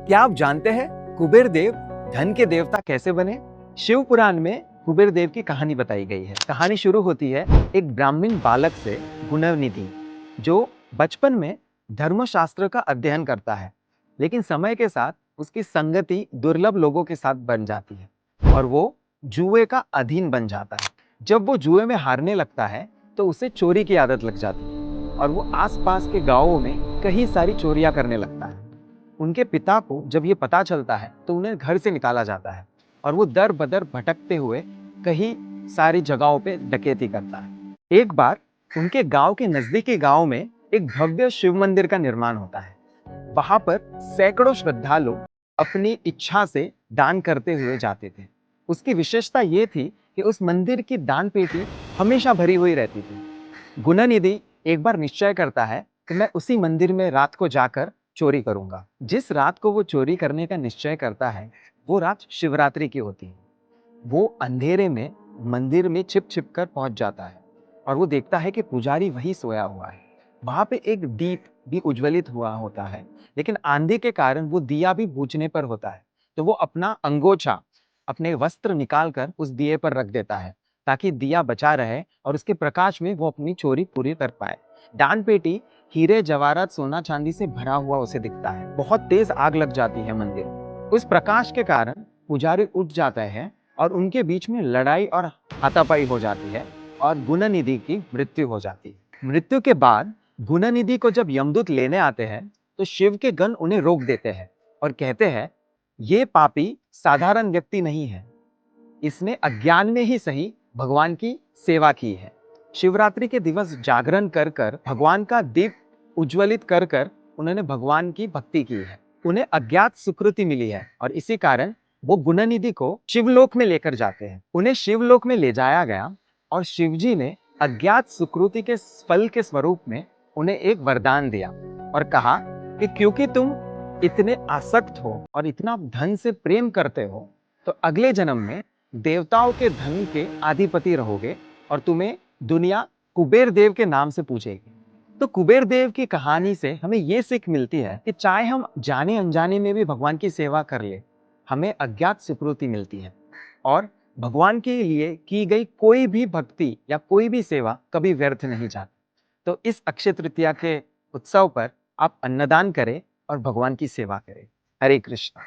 क्या आप जानते हैं कुबेर देव धन के देवता कैसे बने? शिव पुराण में कुबेर देव की कहानी बताई गई है। कहानी शुरू होती है एक ब्राह्मण बालक से, गुणनिधि, जो बचपन में धर्मशास्त्र का अध्ययन करता है, लेकिन समय के साथ उसकी संगति दुर्लभ लोगों के साथ बन जाती है और वो जुए का अधीन बन जाता है। जब वो जुए में हारने लगता है तो उसे चोरी की आदत लग जाती है और वो आसपास के गांवों में कई सारी चोरियां करने लगता है। उनके पिता को जब ये पता चलता है तो उन्हें घर से निकाला जाता है और वो दर बदर भटकते हुए कई सारी जगहों पे डकैती करता है। एक बार उनके गांव के नजदीकी गांव में एक भव्य शिव मंदिर का निर्माण होता है। वहां पर सैकड़ों श्रद्धालु अपनी इच्छा से दान करते हुए जाते थे। उसकी विशेषता ये थी कि उस मंदिर की दान पेटी हमेशा भरी हुई रहती थी। गुणनिधि एक बार निश्चय करता है कि मैं उसी मंदिर में रात को जाकर चोरी करूंगा। जिस रात को वो चोरी करने का निश्चय करता है वो रात शिवरात्रि की होती है। वो अंधेरे में मंदिर में छिप छिप कर पहुंच जाता है और वो देखता है कि पुजारी वहीं सोया हुआ है। वहां पे एक दीप भी उज्ज्वलित हुआ होता है, लेकिन आंधी के कारण वो दिया भी बुझने पर होता है। तो वो अपना अंगोछा, अपने वस्त्र निकाल कर उस दिए पर रख देता है ताकि दिया बचा रहे और उसके प्रकाश में वो अपनी चोरी पूरी कर पाए। दान पेटी हीरे जवाहरात सोना चांदी से भरा हुआ उसे दिखता है। बहुत तेज आग लग जाती है मंदिर। उस प्रकाश के कारण पुजारी उठ जाता है और उनके बीच में लड़ाई और हाथापाई हो जाती है और गुणनिधि की मृत्यु हो जाती है। मृत्यु के बाद गुणनिधि को जब यमदूत लेने आते हैं तो शिव के गण उन्हें रोक देते हैं और कहते हैं ये पापी साधारण व्यक्ति नहीं है, इसने अज्ञान में ही सही भगवान की सेवा की है। शिवरात्रि के दिवस जागरण कर कर भगवान का दीप उज्ज्वलित कर कर उन्होंने भगवान की भक्ति की है। उन्हें अज्ञात सुकृति मिली है और इसी कारण वो गुणनिधि को शिवलोक में लेकर जाते हैं। उन्हें शिवलोक में ले जाया गया और शिवजी ने अज्ञात सुकृति के फल के स्वरूप में उन्हें एक वरदान दिया और कहा कि क्योंकि तुम इतने आसक्त हो और इतना धन से प्रेम करते हो, तो अगले जन्म में देवताओं के धन के अधिपति रहोगे और तुम्हें दुनिया कुबेर देव के नाम से पूछेगी। तो कुबेर देव की कहानी से हमें ये सीख मिलती है कि चाहे हम जाने अनजाने में भी भगवान की सेवा कर ले, हमें अज्ञात सुकृति मिलती है और भगवान के लिए की गई कोई भी भक्ति या कोई भी सेवा कभी व्यर्थ नहीं जाती। तो इस अक्षय तृतीया के उत्सव पर आप अन्नदान करें और भगवान की सेवा करें। हरे कृष्ण।